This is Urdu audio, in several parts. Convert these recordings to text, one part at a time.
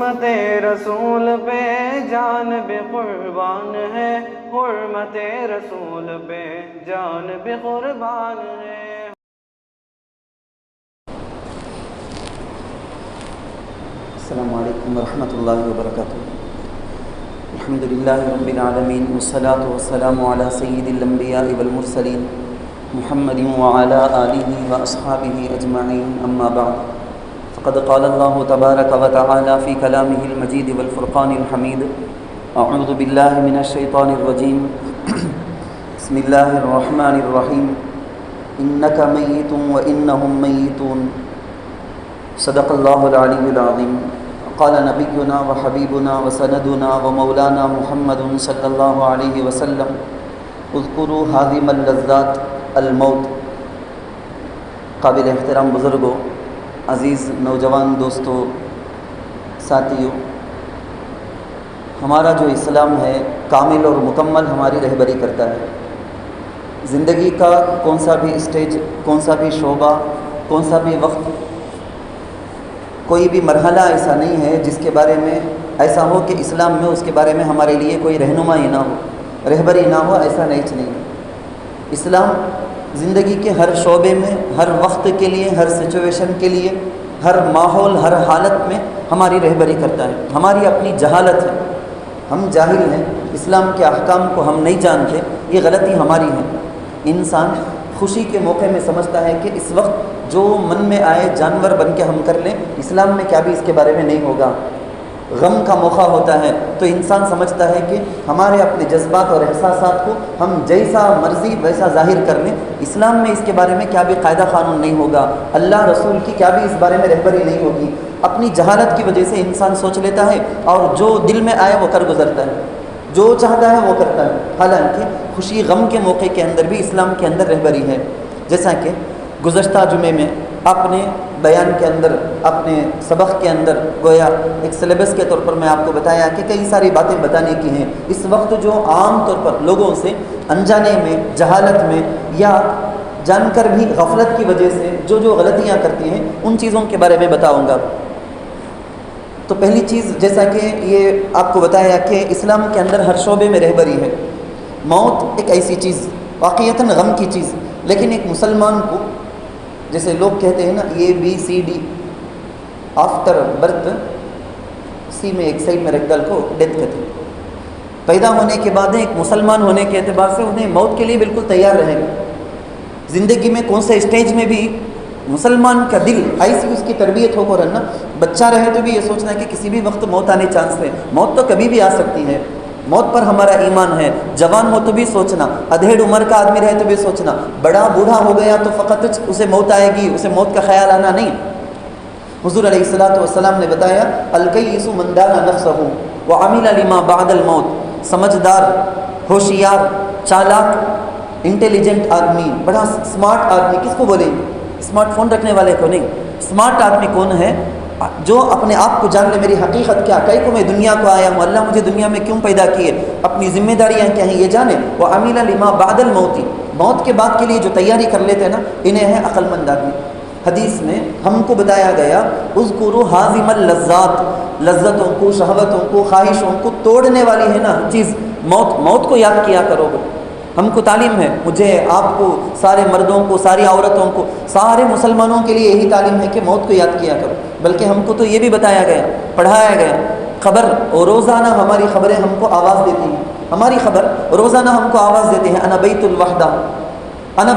حرمت رسول پہ جان بھی قربان ہے، حرمت رسول پہ جان بھی قربان ہے۔ السلام علیکم ورحمۃ اللہ وبرکاتہ۔ الحمد للہ رب العالمین والصلاة والسلام علی سید الانبیاء والمرسلین محمد وعلی آلہ واصحابہ اجمعین، اما بعد فقد قال اللہ تبارک وتعالی فی کلامہ المجید والفرقان الحمید، اعوذ باللہ من الشیطان الرجیم، بسم اللہ الرحمن الرحیم، انک میت وانہم میتون، صدق اللہ العلی العظیم۔ قال نبینا وحبیبنا وسندنا ومولانا محمد صلی اللہ علیہ وسلم، اذکروا ہاضم اللذات الموت۔ قابل احترام بزرگوں، عزیز نوجوان دوستوں، ساتھیوں، ہمارا جو اسلام ہے کامل اور مکمل ہماری رہبری کرتا ہے۔ زندگی کا کون سا بھی اسٹیج، کون سا بھی شعبہ، کون سا بھی وقت، کوئی بھی مرحلہ ایسا نہیں ہے جس کے بارے میں ایسا ہو کہ اسلام میں اس کے بارے میں ہمارے لیے کوئی رہنمائی نہ ہو، رہبری نہ ہو، ایسا نہیں ہے۔ اسلام زندگی کے ہر شعبے میں، ہر وقت کے لیے، ہر سچویشن کے لیے، ہر ماحول، ہر حالت میں ہماری رہبری کرتا ہے۔ ہماری اپنی جہالت ہے، ہم جاہل ہیں، اسلام کے احکام کو ہم نہیں جانتے، یہ غلطی ہماری ہے۔ انسان خوشی کے موقع میں سمجھتا ہے کہ اس وقت جو من میں آئے جانور بن کے ہم کر لیں، اسلام میں کیا بھی اس کے بارے میں نہیں ہوگا۔ غم کا موقع ہوتا ہے تو انسان سمجھتا ہے کہ ہمارے اپنے جذبات اور احساسات کو ہم جیسا مرضی ویسا ظاہر کر لیں، اسلام میں اس کے بارے میں کیا بھی قاعدہ قانون نہیں ہوگا، اللہ رسول کی کیا بھی اس بارے میں رہبری نہیں ہوگی۔ اپنی جہالت کی وجہ سے انسان سوچ لیتا ہے اور جو دل میں آئے وہ کر گزرتا ہے، جو چاہتا ہے وہ کرتا ہے۔ حالانکہ خوشی غم کے موقع کے اندر بھی اسلام کے اندر رہبری ہے۔ جیسا کہ گزشتہ جمعے میں اپنے بیان کے اندر، اپنے سبق کے اندر گویا ایک سلیبس کے طور پر میں آپ کو بتایا کہ کئی ساری باتیں بتانے کی ہیں۔ اس وقت جو عام طور پر لوگوں سے انجانے میں، جہالت میں یا جان کر بھی غفلت کی وجہ سے جو غلطیاں کرتی ہیں، ان چیزوں کے بارے میں بتاؤں گا۔ تو پہلی چیز، جیسا کہ یہ آپ کو بتایا کہ اسلام کے اندر ہر شعبے میں رہبری ہے۔ موت ایک ایسی چیز، واقعتاً غم کی چیز، لیکن ایک مسلمان کو، جیسے لوگ کہتے ہیں نا ABCD، آفٹر برتھ، سی میں ایک سائڈ میں رکھ ڈال کو ڈیتھ کہتے ہیں۔ پیدا ہونے کے بعد ایک مسلمان ہونے کے اعتبار سے انہیں موت کے لیے بالکل تیار رہے گا۔ زندگی میں کون سے اسٹیج میں بھی مسلمان کا دل ایسی اس کی تربیت ہو کر رہنا، بچہ رہے تو بھی یہ سوچنا ہے کہ کسی بھی وقت موت آنے چانس ہے، موت تو کبھی بھی آ سکتی ہے، موت پر ہمارا ایمان ہے۔ جوان ہو تو بھی سوچنا، ادھیڑ عمر کا آدمی رہے تو بھی سوچنا، بڑا بوڑھا ہو گیا تو فقط اسے موت آئے گی، اسے موت کا خیال آنا نہیں۔ حضور علیہ الصلوۃ والسلام نے بتایا، الکیس من دان نفسہ وعمل لما بعد الموت۔ سمجھدار، ہوشیار، چالاک، انٹیلیجنٹ آدمی، بڑا اسمارٹ آدمی کس کو بولیں گے؟ اسمارٹ فون رکھنے والے کو نہیں۔ اسمارٹ آدمی کون ہے؟ جو اپنے آپ کو جان لے، میری حقیقت کیا، کئی کو میں دنیا کو آیا ہوں، اللہ مجھے دنیا میں کیوں پیدا کیے، اپنی ذمہ داریاں کیا ہیں یہ جانے۔ وعمل لما بعد الموت، موت کے بعد کے لیے جو تیاری کر لیتے ہیں نا، انہیں ہے عقل مند آدمی۔ حدیث میں ہم کو بتایا گیا، اذکروا ہاضم اللذات، لذتوں کو، شہوتوں کو، خواہشوں کو توڑنے والی ہے نا چیز موت، موت کو یاد کیا کرو گے۔ ہم کو تعلیم ہے، مجھے، آپ کو، سارے مردوں کو، ساری عورتوں کو، سارے مسلمانوں کے لیے یہی تعلیم ہے کہ موت کو یاد کیا کرو۔ بلکہ ہم کو تو یہ بھی بتایا گیا، پڑھایا گیا، خبر اور روزانہ ہماری خبریں ہم کو آواز دیتی ہیں، ہماری خبر روزانہ ہم کو آواز دیتی ہے، انا بیت الوحدہ، انا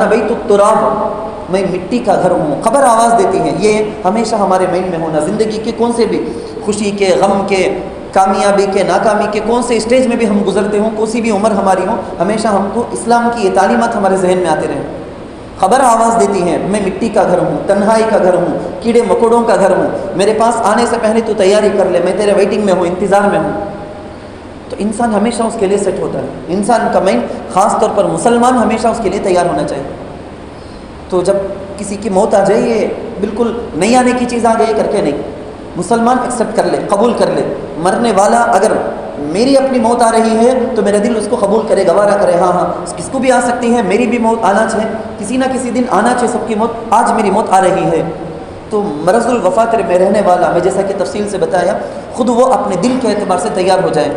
بیت التراب، میں مٹی کا گھر ہوں، خبر آواز دیتی ہے۔ یہ ہمیشہ ہمارے مائنڈ میں ہونا، زندگی کے کون سے بھی خوشی کے، غم کے، کامیابی کے، ناکامی کے کون سے اسٹیج میں بھی ہم گزرتے ہوں، کوئی بھی عمر ہماری ہو، ہمیشہ ہم کو اسلام کی یہ تعلیمات ہمارے ذہن میں آتے رہیں۔ خبر آواز دیتی ہے، میں مٹی کا گھر ہوں، تنہائی کا گھر ہوں، کیڑے مکوڑوں کا گھر ہوں، میرے پاس آنے سے پہلے تو تیاری کر لے، میں تیرے ویٹنگ میں ہوں، انتظار میں ہوں۔ تو انسان ہمیشہ اس کے لیے سیٹ ہوتا ہے، انسان کا مائنڈ، خاص طور پر مسلمان، ہمیشہ اس کے لیے تیار ہونا چاہیے۔ تو جب کسی کی موت آ جائے، یہ بالکل نہیں آنے کی چیز آ گئی کر کے نہیں، مسلمان ایکسیپٹ کر لے، قبول کر لے۔ مرنے والا اگر میری اپنی موت آ رہی ہے تو میرا دل اس کو قبول کرے، گوارا کرے، ہاں کس کو بھی آ سکتی ہے، میری بھی موت آنا چاہے، کسی نہ کسی دن آنا چاہے سب کی موت، آج میری موت آ رہی ہے۔ تو مرض الوفات میں رہنے والا، میں جیسا کہ تفصیل سے بتایا، خود وہ اپنے دل کے اعتبار سے تیار ہو جائے.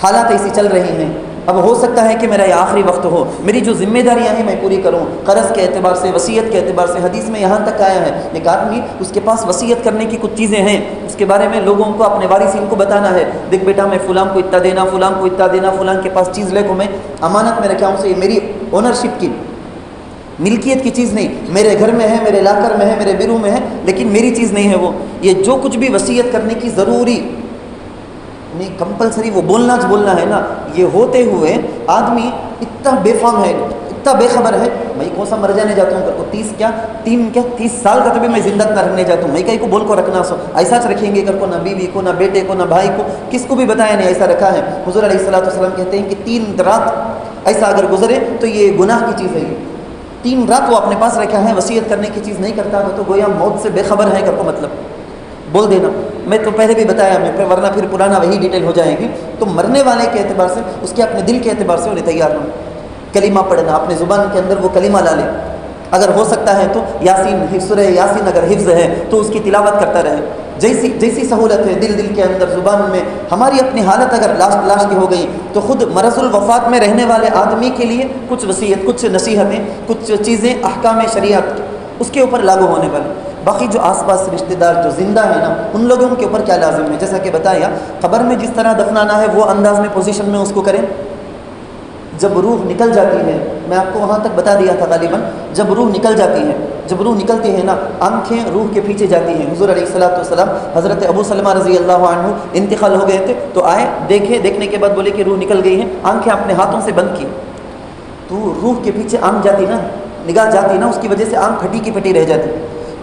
حالات ایسی چل رہی ہیں، اب ہو سکتا ہے کہ میرا یہ آخری وقت ہو، میری جو ذمہ داریاں ہیں میں پوری کروں. قرض کے اعتبار سے، وصیت کے اعتبار سے، حدیث میں یہاں تک آیا ہے ایک آدمی اس کے پاس وصیت کرنے کی کچھ چیزیں ہیں، اس کے بارے میں لوگوں کو، اپنے وارثین کو بتانا ہے. دیکھ بیٹا، میں فلاں کو اتنا دینا، فلاں کو اتنا دینا، فلاں کے پاس چیز لے کو میں امانت میں رکھا ہوں، سے یہ میری اونرشپ کی، ملکیت کی چیز نہیں، میرے گھر میں ہے، میرے لاکر میں ہے، میرے بیرو میں ہے، لیکن میری چیز نہیں ہے وہ. یہ جو کچھ بھی وصیت کرنے کی ضروری نہیں، کمپلسری وہ بولنا ہے نا، یہ ہوتے ہوئے آدمی اتنا بے فام ہے، اتنا بے خبر ہے. میں کون سا مر جانے جاتا ہوں، 30 سال کا تو بھی میں زندہ نہ رہنے جاتا ہوں، میں کہیں کو بول کو رکھنا سو ایسا رکھیں گے کر کو، نہ بیوی کو، نہ بیٹے کو، نہ بھائی کو، کس کو بھی بتایا نہیں، ایسا رکھا ہے. حضور علیہ الصلوۃ والسلام کہتے ہیں کہ 3 رات ایسا اگر گزرے تو یہ گناہ کی چیز ہے. 3 رات وہ اپنے پاس رکھا ہے، وصیت کرنے کی چیز نہیں کرتا تو گویا موت سے بے خبر ہے کر کو مطلب بول دینا. میں تو پہلے بھی بتایا میں، ورنہ پھر پرانا وہی ڈیٹیل ہو جائے گی. تو مرنے والے کے اعتبار سے، اس کے اپنے دل کے اعتبار سے انہیں تیار ہوں. کلمہ پڑھنا، اپنے زبان کے اندر وہ کلمہ لا لے، اگر ہو سکتا ہے تو یاسین، سورہ یاسین اگر حفظ ہے تو اس کی تلاوت کرتا رہے. جیسی سہولت ہے دل کے اندر، زبان میں. ہماری اپنی حالت اگر لاسٹ کی ہو گئی تو خود مرض الوفات میں رہنے والے آدمی کے لیے کچھ وصیت، کچھ نصیحتیں، کچھ چیزیں احکام شریعت اس کے اوپر لاگو ہونے والی. باقی جو آس پاس رشتہ دار جو زندہ ہیں نا، ان لوگوں کے اوپر کیا لازم ہے، جیسا کہ بتایا قبر میں جس طرح دفنانا ہے وہ انداز میں، پوزیشن میں اس کو کریں. جب روح نکل جاتی ہے، میں آپ کو وہاں تک بتا دیا تھا غالباً، جب روح نکل جاتی ہے، جب روح نکلتی ہے نا، آنکھیں روح کے پیچھے جاتی ہیں. حضور علیہ الصلوۃ والسلام، حضرت ابو سلمہ رضی اللہ عنہ انتقال ہو گئے تھے تو آئے، دیکھنے کے بعد بولے کہ روح نکل گئی ہے، آنکھیں اپنے ہاتھوں سے بند کی. تو روح کے پیچھے آنکھ جاتی نا، نگاہ جاتی نا، اس کی وجہ سے آنکھ پھٹی کی پھٹی رہ جاتی،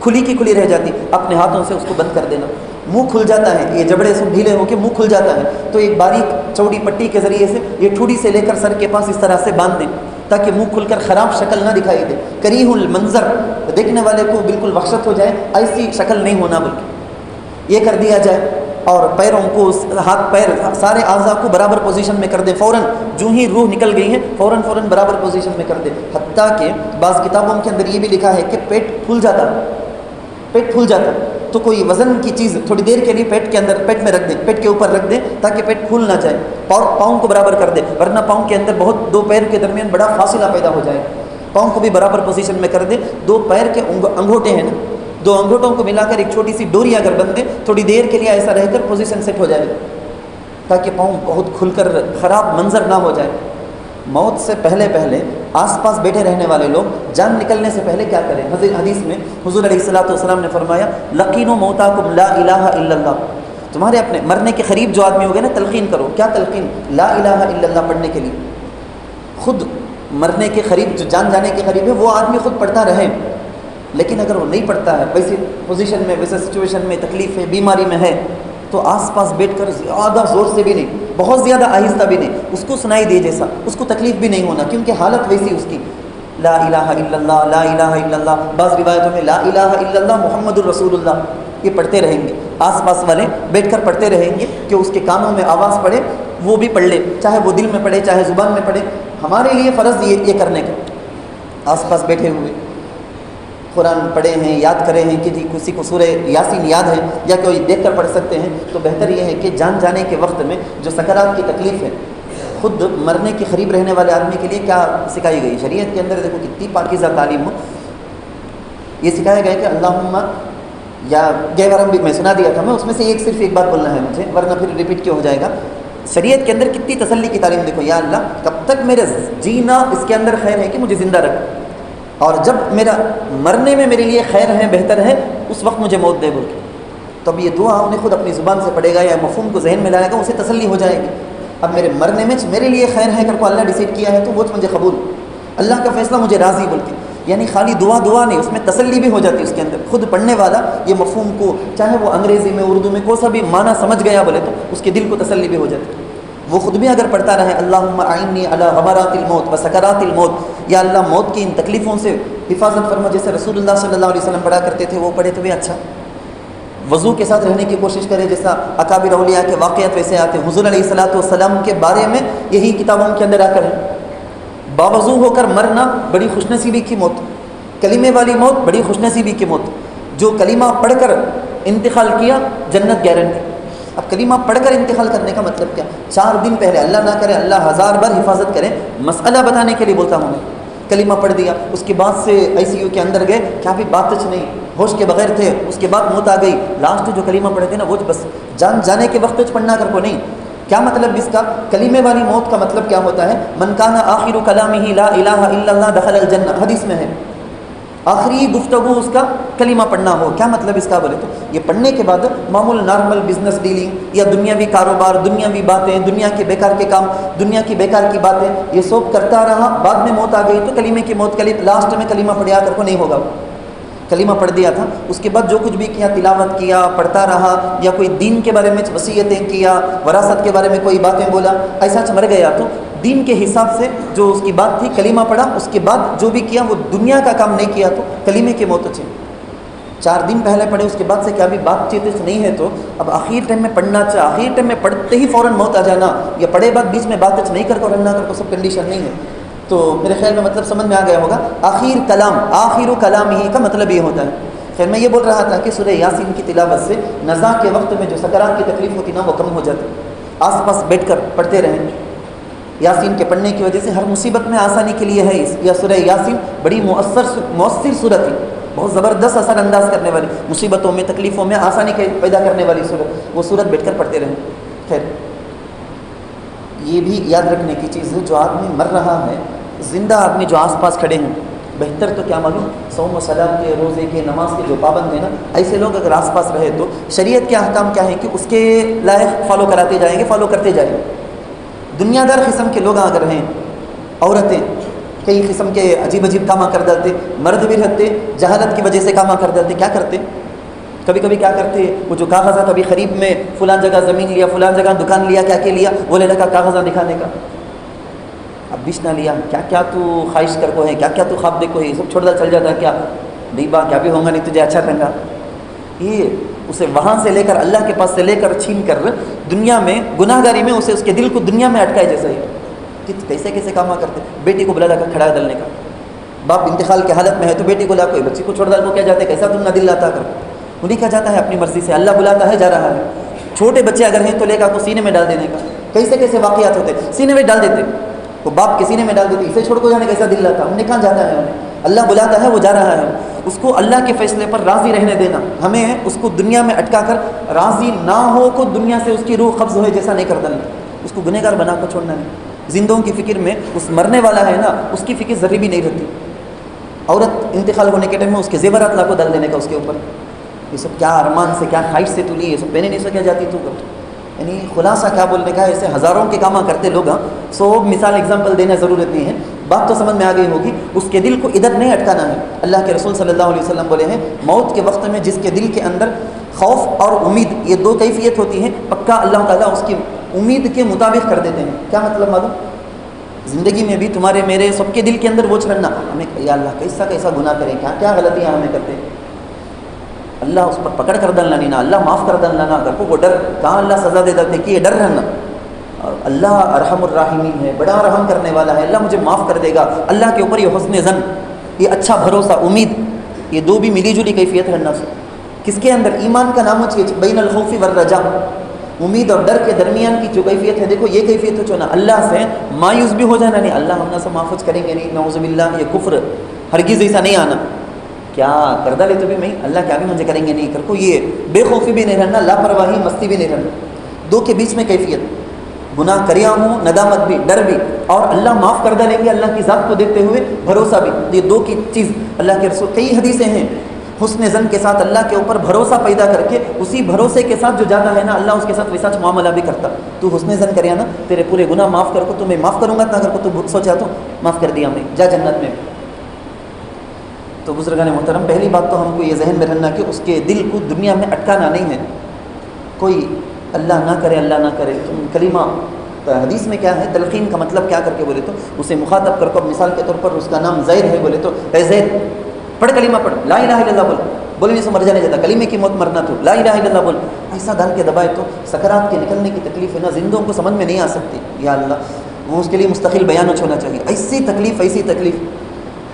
کھلی کی کھلی رہ جاتی. اپنے ہاتھوں سے اس کو بند کر دینا. منہ کھل جاتا ہے، یہ جبڑے سے ڈھیلے ہو کے منہ کھل جاتا ہے تو ایک باریک چوڑی پٹی کے ذریعے سے یہ ٹھوڑی سے لے کر سر کے پاس اس طرح سے باندھ دیں تاکہ منہ کھل کر خراب شکل نہ دکھائی دے. کریہ المنظر، دیکھنے والے کو بالکل وحشت ہو جائے ایسی شکل نہیں ہونا، بلکہ یہ کر دیا جائے. اور پیروں کو، ہاتھ پیر سارے اعضاء کو برابر پوزیشن میں کر دے. فوراً جو ہی روح نکل گئی ہے فوراً برابر پوزیشن میں کر دے. حتیٰ کہ بعض کتابوں کے اندر یہ بھی لکھا ہے کہ پیٹ پھول جاتا تو کوئی وزن کی چیز تھوڑی دیر کے لیے پیٹ میں رکھ دیں، پیٹ کے اوپر رکھ دیں تاکہ پیٹ پھول نہ جائے. پاؤں کو برابر کر دے، ورنہ پاؤں کے اندر بہت، 2 پیر کے درمیان بڑا فاصلہ پیدا ہو جائے. پاؤں کو بھی برابر پوزیشن میں کر دے. 2 پیر کے انگوٹے ہیں نا، 2 انگوٹوں کو ملا کر ایک چھوٹی سی ڈوری اگر بن دے، تھوڑی دیر کے لیے ایسا رہ کر پوزیشن سیٹ ہو جائے تاکہ پاؤں بہت کھل کر خراب منظر نہ ہو جائے. موت سے پہلے آس پاس بیٹھے رہنے والے لوگ جان نکلنے سے پہلے کیا کریں؟ حدیث میں حضور علیہ الصلوۃ والسلام نے فرمایا، لقینوا موتاکم لا الہ الا اللہ. تمہارے اپنے مرنے کے قریب جو آدمی ہو گئے نا، تلقین کرو. کیا تلقین؟ لا الہ الا اللہ پڑھنے کے لیے. خود مرنے کے قریب، جو جان جانے کے قریب ہے، وہ آدمی خود پڑھتا رہے. لیکن اگر وہ نہیں پڑھتا ہے، ویسی پوزیشن میں، ویسے سچویشن میں، تکلیف ہے، بیماری میں ہے، تو آس پاس بیٹھ کر زیادہ زور سے بھی نہیں، بہت زیادہ آہستہ بھی نہیں، اس کو سنائی دے جیسا، اس کو تکلیف بھی نہیں ہونا، کیونکہ حالت ویسی اس کی. لا الہ الا اللہ، لا الہ الا اللہ. بعض روایتوں میں لا الہ الا اللہ محمد الرسول اللہ. یہ پڑھتے رہیں گے، آس پاس والے بیٹھ کر پڑھتے رہیں گے کہ اس کے کانوں میں آواز پڑے، وہ بھی پڑھ لے، چاہے وہ دل میں پڑھے چاہے زبان میں پڑھے. ہمارے لیے فرض یہ کرنے کا، آس پاس بیٹھے ہوئے قرآن پڑھے ہیں، یاد کرے ہیں کہ جی کسی کو سورہ یاسین یاد ہے یا کوئی دیکھ کر پڑھ سکتے ہیں، تو بہتر یہ ہے کہ جان جانے کے وقت میں جو سکرات کی تکلیف ہے، خود مرنے کے قریب رہنے والے آدمی کے لیے کیا سکھائی گئی شریعت کے اندر. دیکھو کتنی پاکیزہ تعلیم ہو. یہ سکھایا گیا کہ اللہم، یا گہورم بھی میں سنا دیا تھا، میں اس میں سے صرف ایک بات بولنا ہے مجھے، ورنہ پھر ریپیٹ کیوں ہو جائے گا. شریعت کے اندر کتنی تسلی کی تعلیم. دیکھو، یا اللہ کب تک میرا جینا اس کے اندر خیر ہے کہ مجھے زندہ رکھ، اور جب میرا مرنے میں میرے لیے خیر ہے، بہتر ہے، اس وقت مجھے موت دے بول کے. تو اب یہ دعا انہیں خود اپنی زبان سے پڑھے گا یا مفہوم کو ذہن میں لائے گا، اسے تسلی ہو جائے گی. اب میرے مرنے میں میرے لیے خیر ہے کر کو اللہ ڈیسائڈ کیا ہے تو وہ مجھے قبول، اللہ کا فیصلہ مجھے راضی بول کے. یعنی خالی دعا نہیں، اس میں تسلی بھی ہو جاتی ہے اس کے اندر. خود پڑھنے والا یہ مفہوم کو، چاہے وہ انگریزی میں، اردو میں، کوئی سا بھی معنی سمجھ گیا بولے تو اس کے دل کو تسلی بھی ہو جاتی. وہ خود بھی اگر پڑھتا رہے، اللہم اعنی علی غمرات الموت و سکرات الموت، یا اللہ موت کی ان تکلیفوں سے حفاظت فرما، جیسے رسول اللہ صلی اللہ علیہ وسلم پڑھا کرتے تھے، وہ پڑھے تو بھی اچھا. وضو کے ساتھ رہنے کی کوشش کرے، جیسا اکابر اولیاء کے واقعات ویسے آتے ہیں. حضور علیہ الصلوۃ والسلام کے بارے میں یہی کتابوں کے اندر آ کر ہے. باوضو ہو کر مرنا بڑی خوش نصیبی کی موت، کلمے والی موت بڑی خوش نصیبی کی موت. جو کلمہ پڑھ کر انتقال کیا جنت گارنٹی. اب کلمہ پڑھ کر انتقال کرنے کا مطلب کیا؟ 4 دن پہلے اللہ نہ کرے اللہ 1000 بار حفاظت کرے مسئلہ بتانے کے لیے بولتا ہوں میں، کلمہ پڑھ دیا، اس کے بعد سے ICU کے اندر گئے، کیا بھی بات کچھ نہیں، ہوش کے بغیر تھے، اس کے بعد موت آ گئی، لاسٹ جو کلمہ پڑھے تھے نا وہ بس جان جانے کے وقت پڑھنا کر کو نہیں. کیا مطلب اس کا؟ کلمے والی موت کا مطلب کیا ہوتا ہے؟ من کان آخر کلامہ لا الہ الا اللہ دخل الجنہ، حدیث میں ہے آخری گفتگو اس کا کلمہ پڑھنا ہو. کیا مطلب اس کا بولے تو یہ پڑھنے کے بعد معمول نارمل بزنس ڈیلنگ یا دنیاوی کاروبار، دنیاوی باتیں، دنیا کے بیکار کے کام، دنیا کی بیکار کی باتیں یہ سب کرتا رہا، بعد میں موت آ گئی تو کلمے کی موت، لاسٹ میں کلمہ پڑھیا کر کو نہیں ہوگا. کلمہ پڑھ دیا تھا، اس کے بعد جو کچھ بھی کیا، تلاوت کیا، پڑھتا رہا، یا کوئی دین کے بارے میں وصیتیں کیا، وراثت کے بارے میں کوئی باتیں بولا، ایسا مر گیا تو دین کے حساب سے جو اس کی بات تھی کلمہ پڑھا، اس کے بعد جو بھی کیا وہ دنیا کا کام نہیں کیا تو کلمے کی موت اچھی. 4 دن پہلے پڑھے، اس کے بعد سے کیا بھی بات چیت نہیں ہے تو اب آخر ٹائم میں پڑھنا چاہیے. آخر ٹائم میں پڑھتے ہی فوراً موت آ جانا یا پڑھے بعد بیچ میں بات نہیں کر کو رہنا کر کو سب کنڈیشن نہیں ہے. تو میرے خیال میں مطلب سمجھ میں آ گیا ہوگا. آخر کلام، آخر کلام ہی کا مطلب یہ ہوتا ہے. خیر میں یہ بول رہا تھا کہ سورہ یاسین کی تلاوت سے نزا کے وقت میں جو سکرات کی تکلیف ہوتی نا وہ کم ہو جاتی. آس پاس بیٹھ کر پڑھتے رہیں. یاسین کے پڑھنے کی وجہ سے ہر مصیبت میں آسانی کے لیے ہے. یہ سورہ یاسین بڑی مؤثر صورت ہے، بہت زبردست اثر انداز کرنے والی، مصیبتوں میں تکلیفوں میں آسانی پیدا کرنے والی صورت. وہ صورت بیٹھ کر پڑھتے رہیں. خیر یہ بھی یاد رکھنے کی چیز ہے، جو آدمی مر رہا ہے، زندہ آدمی جو آس پاس کھڑے ہیں، بہتر تو کیا معلوم صوم و صلاۃ کے، روزے کے، نماز کے جو پابند ہیں نا، ایسے لوگ اگر آس پاس رہے تو شریعت کے احکام کیا ہے کہ اس کے لائق فالو کراتے جائیں گے، فالو کرتے جائیں گے. دنیا دار قسم کے لوگ اگر ہیں، عورتیں کئی قسم کے عجیب عجیب کام کر ڈالتے، مرد بھی رہتے جہالت کی وجہ سے کام کر ڈالتے. کیا کرتے؟ کبھی کبھی کیا کرتے، وہ جو کاغذات ابھی قریب میں فلاں جگہ زمین لیا، فلاں جگہ دکان لیا، کیا لیا، وہ لے لگا کاغذات دکھانے کا. اب بیچ نہ لیا، کیا کیا تو خواہش کر کو ہے، کیا کیا تو خواب دیکھو ہے، یہ سب چھوڑ دا چل جاتا ہے. کیا نہیں با کیا بھی ہوگا نہیں تجھے اچھا رہے گا. یہ اسے وہاں سے لے کر اللہ کے پاس سے لے کر چھین کر دنیا میں گناہ گاری میں اسے اس کے دل کو دنیا میں اٹکائے. جیسا ہی کیسے کیسے کام کرتے. بیٹی کو بلا لا کر کھڑا ڈالنے کا، باپ انتقال کی حالت میں ہے تو بیٹی کو لا، کوئی بچی کو چھوڑ ڈال کو کیا جاتا ہے، کیسا تم نہ دل لاتا کر. انہیں کیا جاتا ہے اپنی مرضی سے، اللہ بلاتا ہے جا رہا ہے. چھوٹے بچے اگر ہیں تو لے کر کو سینے میں ڈال دینے کا. کیسے کیسے واقعات ہوتے، سینے میں ڈال دیتے، وہ باپ کے سینے میں ڈال دیتے. اسے چھوڑ کو جانے کیسا دل لاتا، انہیں کہاں جاتا ہے، اللہ بلاتا ہے وہ جا رہا ہے. اس کو اللہ کے فیصلے پر راضی رہنے دینا. ہمیں اس کو دنیا میں اٹکا کر راضی نہ ہو کو دنیا سے اس کی روح قبض ہوئے جیسا نہیں کر دینا. اس کو گنہگار بنا کر چھوڑنا نہیں. زندوں کی فکر میں اس مرنے والا ہے نا، اس کی فکر ذرے بھی نہیں رہتی. عورت انتقال ہونے کے ٹائم میں اس کے زیورات لا کو ڈال دینے کا اس کے اوپر. یہ سب کیا ارمان سے، کیا خواہش سے تو لی، یہ سب پہنے نہیں سو کیا جاتی تو. یعنی خلاصہ کیا بولنے کا، ایسے ہزاروں کے کام کرتے لوگ. سو مثال ایگزامپل دینے ضرورت نہیں ہے، بات تو سمجھ میں آ گئی ہوگی. اس کے دل کو ادھر نہیں اٹکانا ہے. اللہ کے رسول صلی اللہ علیہ وسلم بولے ہیں موت کے وقت میں جس کے دل کے اندر خوف اور امید، یہ 2 کیفیت ہوتی ہیں، پکا اللہ تعالیٰ اس کی امید کے مطابق کر دیتے ہیں. کیا مطلب معلوم؟ زندگی میں بھی تمہارے میرے سب کے دل کے اندر وہ چڑھنا، ہمیں یا اللہ کیسا کیسا گناہ کریں، کیا کیا غلطیاں ہمیں کرتے ہیں، اللہ اس پر پکڑ کر ڈالنا نہیں نا، اللہ معاف کر ڈالنا نہ کر کو. وہ ڈر کہاں اللہ سزا دے دیتے کہ یہ ڈر رہنا. اور اللہ ارحم الراحمین ہے، بڑا رحم کرنے والا ہے، اللہ مجھے معاف کر دے گا. اللہ کے اوپر یہ حسن ظن، یہ اچھا بھروسہ، امید، یہ 2 بھی ملی جلی کیفیت رہنا. کس کے اندر ایمان کا نام ہے بین الخوف والرجاء، امید اور ڈر کے درمیان کی جو کیفیت ہے. دیکھو یہ کیفیت ہو چونا اللہ سے مایوس بھی ہو جانا نہیں، اللہ ہم سے معاف کریں گے نہیں، نعوذ باللہ، یہ کفر ہرگز ایسا نہیں آنا. کیا کر ڈالے تو بھی میں اللہ کیا بھی مجھے کریں گے نہیں کر کو. یہ بے خوفی بھی نہیں رہنا، لاپرواہی مستی بھی نہیں رہنا. 2 کے بیچ میں کیفیت، گناہ کریا ہوں، ندامت بھی، ڈر بھی، اور اللہ معاف کر ڈالیں گے اللہ کی ذات کو دیکھتے ہوئے بھروسہ بھی. یہ 2 کی چیز اللہ کے رسول کئی حدیثیں ہیں. حسن ظن کے ساتھ اللہ کے اوپر بھروسہ پیدا کر کے اسی بھروسے کے ساتھ جو جاتا ہے نا اللہ اس کے ساتھ ویسا معاملہ بھی کرتا. تو حسن ظن کریا نا، تیرے پورے گناہ معاف کر کو تو میں معاف کروں گا، نہ کر کو تو سوچا تو معاف کر دیا میں، جا جنت میں. تو بزرگان محترم، پہلی بات تو ہم کو یہ ذہن میں رہنا کہ اس کے دل کو دنیا میں اٹکانا نہیں ہے. کوئی اللہ نہ کرے، اللہ نہ کرے. تم کلمہ حدیث میں کیا ہے، تلقین کا مطلب کیا کر کے بولے تو اسے مخاطب کر کو، مثال کے طور پر اس کا نام زید ہے بولے تو اے زید پڑھ کلمہ پڑھ، لا الہ الا اللہ بول. بولنے سے مر جانے جاتا، کلمے کی موت مرنا تو لا الہ الا اللہ بول. ایسا ڈال کے دبائے تو سکرات کے نکلنے کی تکلیف ہے نا، زندوں کو سمجھ میں نہیں آ سکتی. یا اللہ وہ اس کے لیے مستقل بیان ہونا چاہیے. ایسی تکلیف، ایسی تکلیف.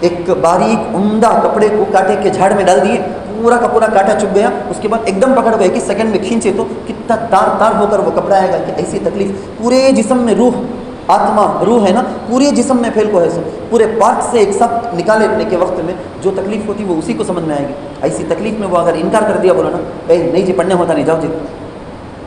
ایک باریک عمدہ کپڑے کو کاٹے کے جھاڑ میں ڈال دیے، پورا کا پورا کانٹا چپ گیا، اس کے بعد ایک دم پکڑ گئے کہ سیکنڈ میں کھینچے تو کتنا تار تار ہو کر وہ کپڑا آئے گا کہ ایسی تکلیف پورے جسم میں، روح آتما روح ہے نا پورے جسم میں پھیل کو ہے، پورے پارٹ سے ایک ساتھ نکالنے کے وقت میں جو تکلیف ہوتی وہ اسی کو سمجھ میں آئے گی۔ ایسی تکلیف میں وہ اگر انکار کر دیا، بولو نا نہیں جی پڑھنے ہوتا نہیں، جاؤ جی،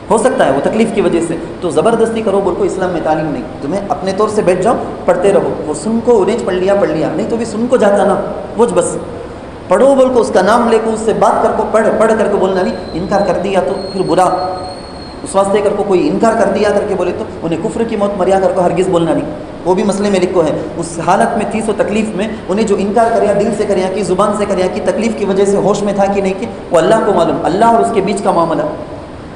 ہو سکتا ہے وہ تکلیف کی وجہ سے، تو زبردستی کرو بول کو اسلام میں تعلیم نہیں، تمہیں اپنے طور سے بیٹھ جاؤ پڑھتے رہو، وہ سن کو انہیں پڑھ لیا نہیں تو بھی سن کو جاتا نا وہ بس پڑھو بول کو، اس کا نام لے کو، اس سے بات کر کو، پڑھ کر کے بولنا نہیں، انکار کر دیا تو پھر برا، اس واسطے کر کو کوئی انکار کر دیا کر کے بولے تو انہیں کفر کی موت مریا کر کو ہرگز بولنا نہیں، وہ بھی مسئلے میں لکھو ہے، اس حالت میں تھی سو تکلیف میں انہیں جو انکار کریا دل سے کریا کہ زبان سے کریا کہ تکلیف کی وجہ سے ہوش میں تھا کہ نہیں کہ وہ اللہ کو معلوم، اللہ اور اس کے بیچ کا معاملہ،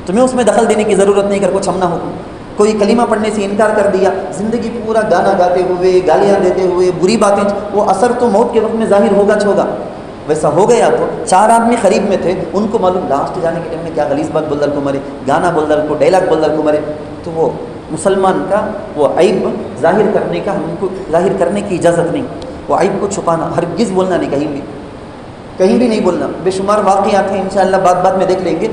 تمہیں اس میں دخل دینے کی ضرورت نہیں کر کو چھمنا ہو۔ کوئی کلمہ پڑھنے سے انکار کر دیا، زندگی پورا گانا گاتے ہوئے، گالیاں دیتے ہوئے، بری باتیں، وہ اثر تو موت کے وقت میں ظاہر ہوگا چھوگا، ویسا ہو گیا تو 4 آدمی قریب میں تھے، ان کو معلوم لاسٹ جانے کے ٹائم میں کیا غلیظ بات بول دل کو مرے، گانا بول دل کو، ڈائلاگ بول دل کو مرے، تو وہ مسلمان کا وہ عیب ظاہر کرنے کا ہم کو ظاہر کرنے کی اجازت نہیں، وہ عیب کو چھپانا ہرگز بولنا نہیں، کہیں بھی نہیں بولنا، بے شمار واقعات ہیں انشاءاللہ بات میں دیکھ لیں گے،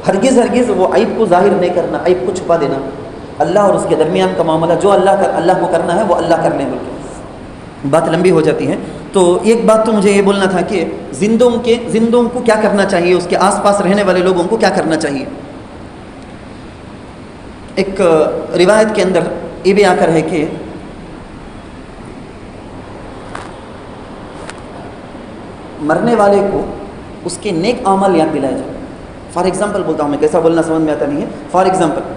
ہرگز وہ عیب کو ظاہر نہیں کرنا، عیب کو چھپا دینا، اللہ اور اس کے درمیان کا معاملہ جو اللہ کو کرنا ہے وہ اللہ کر لیں، بلکہ بات لمبی ہو جاتی ہے۔ تو ایک بات تو مجھے یہ بولنا تھا کہ زندوں کو کیا کرنا چاہیے، اس کے آس پاس رہنے والے لوگوں کو کیا کرنا چاہیے۔ ایک روایت کے اندر یہ بھی آ کر ہے کہ مرنے والے کو اس کے نیک اعمال یاد دلائے جائے۔ فار ایگزامپل بولتا ہوں میں، کیسا بولنا سمجھ میں آتا نہیں ہے، فار ایگزامپل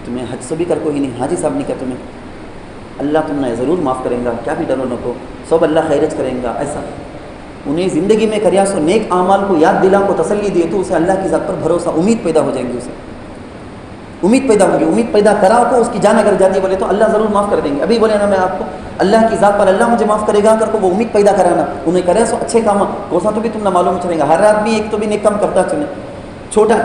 تمہیں حج سے بھی کر کو ہی نہیں، حاجی صاحب نہیں کر تمہیں اللہ تم نے ضرور معاف کریں گا، کیا بھی ڈرو نہ کو، سب اللہ خیرت کریں گا، ایسا انہیں زندگی میں کریا سو نیک اعمال کو یاد دلا کو تسلی دیے تو اسے اللہ کی ذات پر بھروسہ، امید پیدا ہو جائیں گی، اسے امید پیدا ہوگی، امید پیدا کرا کو اس کی جان اگر جاتی بولے تو اللہ ضرور معاف کر دیں گے۔ ابھی بولے نا میں آپ کو اللہ کی ذات پر اللہ مجھے معاف کرے گا کر کو وہ امید پیدا کرانا، انہیں کرے سو اچھے کام کوسا تو بھی تم نہ معلوم چلے گا، ہر آدمی ایک تو بھی نیک کام کرتا چلے، چھوٹا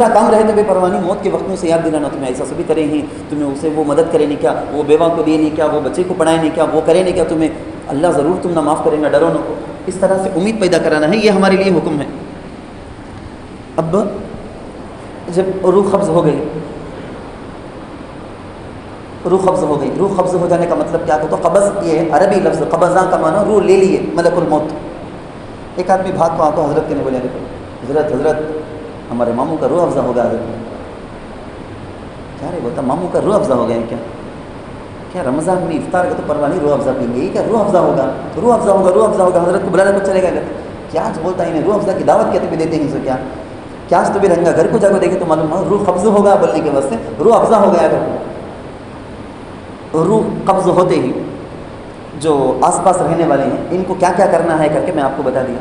کام رہے تو بھی پرواہ نہیں، موت کے وقت میں اسے یاد دلانا تمہیں ایسا سبھی کرے ہیں، تمہیں اسے وہ مدد کرے نہیں کیا، وہ بیوہ کو دیے نہیں کیا، وہ بچے کو پڑھائے نہیں کیا، وہ کرے نہیں کیا، تمہیں اللہ ضرور تم نہ معاف کریں گا، ڈرو نہ کو، اس طرح سے امید پیدا کرانا ہے، یہ ہمارے لیے حکم ہے۔ اب جب روح قبض ہو گئی، روح قبض ہو جانے کا مطلب کیا تو قبض یہ ہے عربی لفظ قبضاں کا معنی روح لے لیے ملک الموت۔ ایک آدمی بھاگ کو آتا حضرت کے نے بولے حضرت ہمارے ماموں کا روح افزا ہوگا، حضرت کیا رہے بولتا ماموں کا روح افزا ہو گیا ہے کیا رمضان میں افطار کا تو پرواہ نہیں، روح افزا پیں گے، یہ کیا روح افزا ہوگا، حضرت کو بلانے کو چلے گا، کیا بولتا ہے روح افزا کی دعوت کہتے بھی دیتے ہیں، سو کیا تو بھی رنگا گھر کو جا کے دیکھے تو معلوم روح قبض ہوگا بولنے کے واسطے روح افزا ہو گیا۔ روح قبض ہوتے ہی جو آس پاس رہنے والے ہیں ان کو کیا کیا کرنا ہے کر کے میں آپ کو بتا دیا۔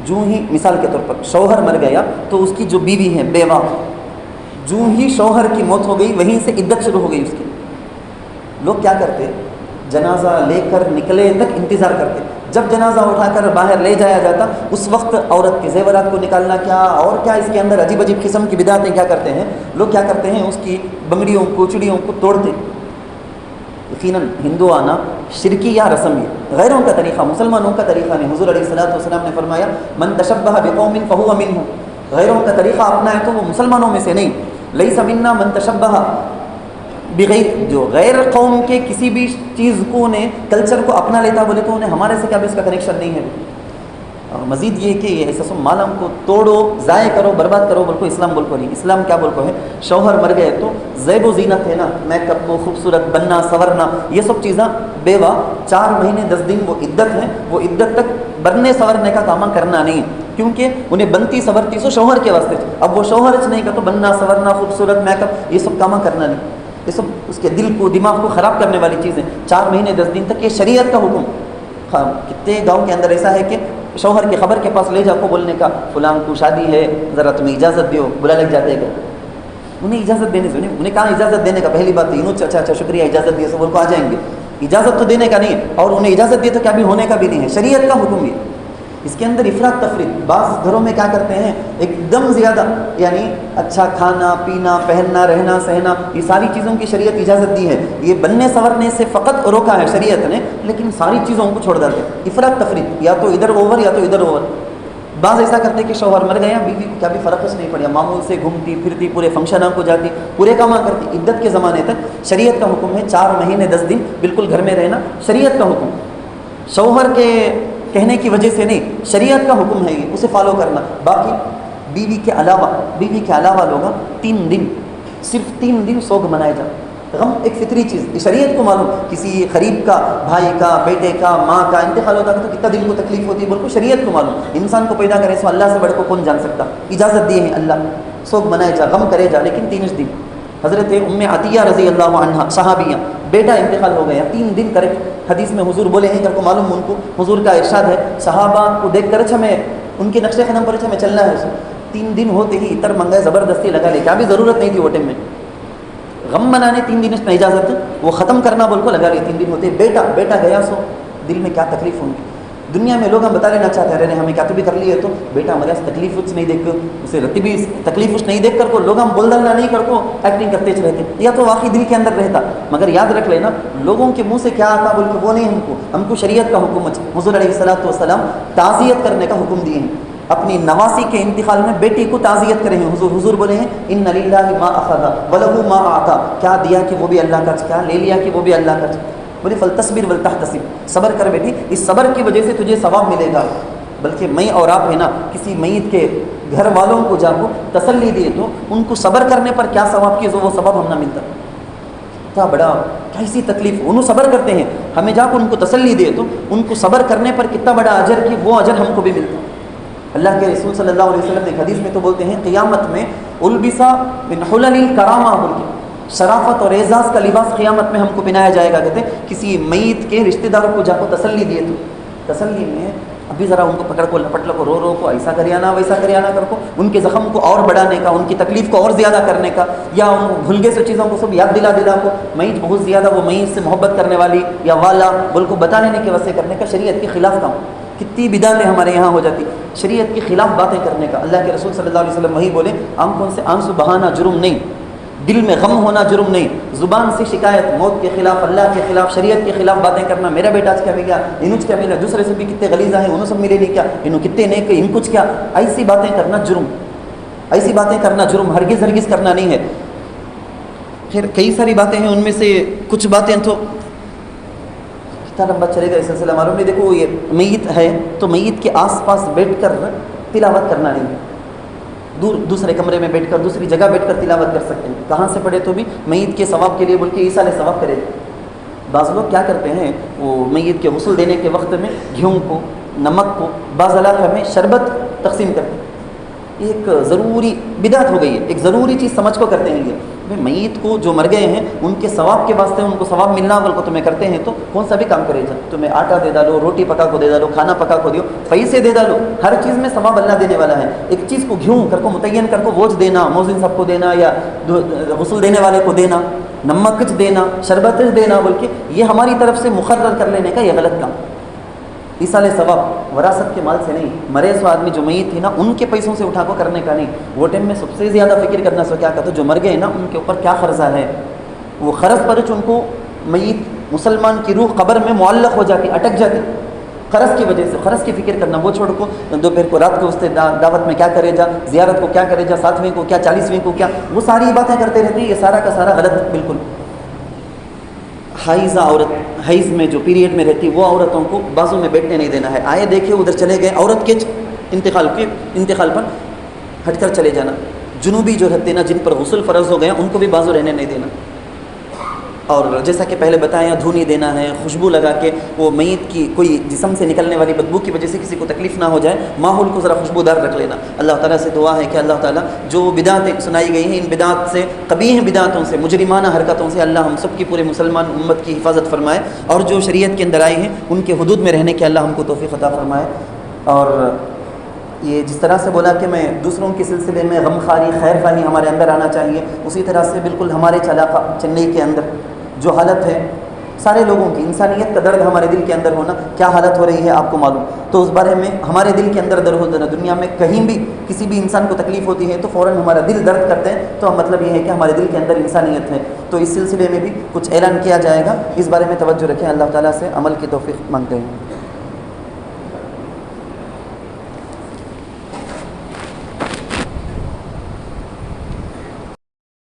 جو ہی مثال کے طور پر شوہر مر گیا تو اس کی جو بیوی ہے بیوہ، جو ہی شوہر کی موت ہو گئی وہیں سے عدت شروع ہو گئی اس کی۔ لوگ کیا کرتے، جنازہ لے کر نکلے تک انتظار کرتے، جب جنازہ اٹھا کر باہر لے جایا جاتا اس وقت عورت کے زیورات کو نکالنا کیا اور کیا اس کے اندر عجیب عجیب قسم کی بدعتیں کیا کرتے ہیں لوگ، کیا کرتے ہیں اس کی بنگڑیوں کو چڑیوں کو توڑتے۔ یقیناً ہندوانہ شرکی یا رسم ہے، غیروں کا طریقہ مسلمانوں کا طریقہ نہیں۔ حضور علیہ الصلوۃ والسلام نے فرمایا من تشبہ بقوم فہو منہم، غیروں کا طریقہ اپنا ہے تو وہ مسلمانوں میں سے نہیں۔ لیس منا من تشبہ بغیر، جو غیر قوم کے کسی بھی چیز کو نے کلچر کو اپنا لیتا بولے تو انہیں ہمارے سے کیا بھی اس کا کنیکشن نہیں ہے۔ اور مزید یہ کہ ایسا سب مالم کو توڑو ضائع کرو برباد کرو بول کو اسلام بول کو نہیں۔ اسلام کیا بول کو ہے، شوہر مر گئے تو زیب و زینت ہے نا، میک اپ کو خوبصورت بننا سورنا یہ سب چیزاں، بیوہ 4 مہینے 10 دن وہ عدت ہے، وہ عدت تک بننے سورنے کا کام کرنا نہیں، کیونکہ انہیں بنتی سورتی سو شوہر کے واسطے، اب وہ شوہر نہیں کا تو بننا سورنا خوبصورت میک اپ یہ سب کام کرنا نہیں، یہ سب اس کے دل کو دماغ کو خراب کرنے والی چیزیں۔ 4 مہینے 10 دن تک یہ شریعت کا حکم۔ کتنے گاؤں کے اندر ایسا ہے کہ شوہر کے خبر کے پاس لے جا کو بولنے کا فلان کو شادی ہے ذرا تمہیں اجازت دیو، بلا لگ جاتے ہیں، انہیں اجازت دینے سے انہیں کہاں اجازت دینے کا، پہلی بات انہوں اچھا شکریہ اجازت دیے سب کو آ جائیں گے، اجازت تو دینے کا نہیں، اور انہیں اجازت دی تو کیا بھی ہونے کا بھی نہیں ہے، شریعت کا حکم یہ۔ اس کے اندر افراد تفرید، بعض گھروں میں کیا کرتے ہیں ایک دم زیادہ، یعنی اچھا کھانا پینا پہننا رہنا سہنا یہ ساری چیزوں کی شریعت اجازت دی ہے، یہ بننے سورنے سے فقط روکا ہے شریعت نے، لیکن ساری چیزوں کو چھوڑ دیتے، افراد تفرید، یا تو ادھر اوور یا تو ادھر اوور، بعض ایسا کرتے کہ شوہر مر گیا, بیوی کو کیا بھی فرق اس نہیں پڑا, معمول سے گھومتی پھرتی, پورے فنکشنوں کو جاتی, پورے کام کرتی. عدت کے زمانے تک شریعت کا حکم ہے 4 مہینے 10 دن بالکل گھر میں رہنا, شریعت کا حکم, شوہر کے کہنے کی وجہ سے نہیں, شریعت کا حکم ہے یہ, اسے فالو کرنا. باقی بیوی کے علاوہ لوگ 3 دن, صرف 3 دن سوگ منائے جائیں. غم ایک فطری چیز, شریعت کو معلوم, کسی قریب کا, بھائی کا, بیٹے کا, ماں کا انتقال ہوتا ہے تو کتنا دل کو تکلیف ہوتی ہے, بالکل شریعت کو معلوم. انسان کو پیدا کرے سو اللہ سے بڑھ کو کون جان سکتا, اجازت دی ہے اللہ, سوگ منائے جا, غم کرے جا, لیکن 3 دن. حضرت ام عطیہ رضی اللہ عنہ صحابیہ, بیٹا انتقال ہو گیا, 3 دن کرے. حدیث میں حضور بولے ہیں, کر کو معلوم ان کو, حضور کا ارشاد ہے, صحابہ کو دیکھ کر ہمیں ان کے نقش قدم پر ہمیں چلنا ہے. 3 دن ہوتے ہی اتر منگائے زبردستی لگا لے, کیا بھی ضرورت نہیں تھی وہ ٹائم میں. غم منانے 3 دن اس میں اجازت, وہ ختم کرنا بول کو لگا لے. 3 دن ہوتے, بیٹا گیا, سو دل میں کیا تکلیف ہوگی. دنیا میں لوگ ہم بتا لینا چاہتے ہیں, ارے ہمیں کیا تو بھی کر لی ہے, تو بیٹا ہمارے تکلیف کچھ نہیں دیکھ کر, اسے رتبی تکلیف کچھ نہیں دیکھ کر کو لوگ ہم بول ڈالنا نہیں کر کو ایکٹنگ کرتے رہتے, یا تو واقعی دل کے اندر رہتا. مگر یاد رکھ لینا, لوگوں کے منہ سے کیا آتا بول کے وہ نہیں, ہم کو شریعت کا حکم. حضور علیہ الصلوۃ والسلام تعزیت کرنے کا حکم دیے ہیں. اپنی نواسی کے انتقال میں بیٹی کو تعزیت کریں ہیں. حضور بولے ہیں, ان للہ ما اخذ ولہ ما اعطى, کیا دیا کہ وہ بھی اللہ کا, کیا لے لیا کہ وہ بھی اللہ کا. بولے فلتصبر ولتحتسب, صبر کر بیٹی, اس صبر کی وجہ سے تجھے ثواب ملے گا. بلکہ میں اور آپ ہے نا, کسی میت کے گھر والوں کو جا کو تسلی دیے تو ان کو صبر کرنے پر کیا ثواب کی, وہ ثواب ہم نہ ملتا. کیا بڑا کیسی تکلیف, انہوں صبر کرتے ہیں, ہمیں جا کو ان کو تسلی دے تو ان کو صبر کرنے پر کتنا بڑا اجر کی, وہ اجر ہم کو بھی ملتا. اللہ کے رسول صلی اللہ علیہ وسلم نے ایک حدیث میں تو بولتے ہیں, قیامت میں البسا من حلل الکرامہ, بول کے شرافت اور اعزاز کا لباس قیامت میں ہم کو پہنایا جائے گا. کہتے ہیں کسی میت کے رشتہ داروں کو جا کو تسلی دیے تو تسلی میں ابھی ذرا ان کو پکڑ کو لپٹ لو, رو کو, ایسا کریانا ویسا کریانا کر کو, ان کے زخم کو اور بڑھانے کا, ان کی تکلیف کو اور زیادہ کرنے کا, یا ان بھول گئے سے چیزوں کو سب یاد دلا کو, میت بہت زیادہ وہ میت سے محبت کرنے والی یا والا بول کو بتا لینے کے واسطے کرنے کا, شریعت کے خلاف کام. کتنی بدعتیں ہمارے یہاں ہو جاتی, شریعت کے خلاف باتیں کرنے کا. اللہ کے رسول صلی اللہ علیہ وسلم وہی بولے, آنکھوں سے آنسو بہانا جرم نہیں, دل میں غم ہونا جرم نہیں, زبان سے شکایت, موت کے خلاف, اللہ کے خلاف, شریعت کے خلاف باتیں کرنا, میرا بیٹا آج کیا مل گیا, انوچ کیا ملا, دوسرے سے بھی کتنے غلیظہ ہیں, انہوں سب ملے نہیں کیا, انہوں کتنے نیک, ان کچھ کیا, ایسی باتیں کرنا جرم, ایسی باتیں کرنا جرم, ہرگز کرنا نہیں ہے. خیر کئی ساری باتیں ہیں, ان میں سے کچھ باتیں تو لمبا چلے گا اس سلسلہ معلوم نہیں. دیکھو یہ میت ہے تو میت کے آس پاس بیٹھ کر تلاوت کرنا نہیں, دوسرے کمرے میں بیٹھ کر, دوسری جگہ بیٹھ کر تلاوت کر سکتے ہیں. کہاں سے پڑھے تو بھی میت کے ثواب کے لیے بول کے ایسا ثواب کرے. بعض لوگ کیا کرتے ہیں, وہ میت کے غسل دینے کے وقت میں گھیوں کو, نمک کو, بعض علاقہ میں شربت تقسیم کرتے ہیں. ایک ضروری بدعت ہو گئی ہے, ایک ضروری چیز سمجھ کو کرتے ہیں. یہ میت کو جو مر گئے ہیں ان کے ثواب کے واسطے ان کو ثواب ملنا بول کو تمہیں کرتے ہیں تو کون سا بھی کام کرے جا, تمہیں آٹا دے ڈالو, روٹی پکا کو دے ڈالو, کھانا پکا کو دیو, پیسے دے ڈالو, ہر چیز میں ثواب اللہ دینے والا ہے. ایک چیز کو گھیوں کر کو متعین کر کو بوجھ دینا, موزن سب کو دینا, یا غسل دینے والے کو دینا, نمک دینا, شربت دینا بول کے, یہ ہماری طرف سے مقرر کر لینے کا یہ غلط کام. ایسال ثواب وراثت کے مال سے نہیں, مرے سو آدمی جو میت تھی نا ان کے پیسوں سے اٹھا کو کرنے کا نہیں. وہ ٹائم میں سب سے زیادہ فکر کرنا سو کیا کہتا, جو مر گئے نا ان کے اوپر کیا قرضہ ہے. وہ قرض پر ان کو میت مسلمان کی روح قبر میں معلق ہو جاتی, اٹک جاتی قرض کی وجہ سے. قرض کی فکر کرنا وہ چھوڑ کو دوپہر کو, رات کو اس دعوت میں کیا کرے جا, زیارت کو کیا کرے جا, 7ویں کو کیا, 40ویں کو کیا, وہ ساری باتیں کرتے رہتے ہیں. یہ سارا کا سارا غلط بالکل. حائضہ عورت, حیض میں جو پیریڈ میں رہتی وہ عورتوں کو بازو میں بیٹھنے نہیں دینا ہے. آئے دیکھے ادھر چلے گئے, عورت کے انتقال پر ہٹ کر چلے جانا. جنوبی جو رہتے نا جن پر غسل فرض ہو گیا ان کو بھی بازو رہنے نہیں دینا. اور جیسا کہ پہلے بتایا, دھونی دینا ہے, خوشبو لگا کے, وہ میت کی کوئی جسم سے نکلنے والی بدبو کی وجہ سے کسی کو تکلیف نہ ہو جائے, ماحول کو ذرا خوشبودار رکھ لینا. اللہ تعالیٰ سے دعا ہے کہ اللہ تعالیٰ جو بدعتیں سنائی گئی ہیں ان بدعت سے, قبیح بدعتوں سے, مجرمانہ حرکتوں سے اللہ ہم سب کی, پورے مسلمان امت کی حفاظت فرمائے, اور جو شریعت کے اندر آئی ہیں ان کے حدود میں رہنے کے اللہ ہم کو توفیق عطا فرمائے. اور یہ جس طرح سے بولا کہ میں دوسروں کے سلسلے میں غم خاری, خیر خواہی ہمارے اندر آنا چاہیے, اسی طرح سے بالکل ہمارے علاقہ چنئی کے اندر جو حالت ہے سارے لوگوں کی, انسانیت کا درد ہمارے دل کے اندر ہونا, کیا حالت ہو رہی ہے آپ کو معلوم. تو اس بارے میں ہمارے دل کے اندر درد ہوتا ہے. دنیا میں کہیں بھی کسی بھی انسان کو تکلیف ہوتی ہے تو فوراً ہمارا دل درد کرتے ہیں, تو مطلب یہ ہے کہ ہمارے دل کے اندر انسانیت ہے. تو اس سلسلے میں بھی کچھ اعلان کیا جائے گا, اس بارے میں توجہ رکھیں. اللہ تعالیٰ سے عمل کی توفیق مانگتے ہیں.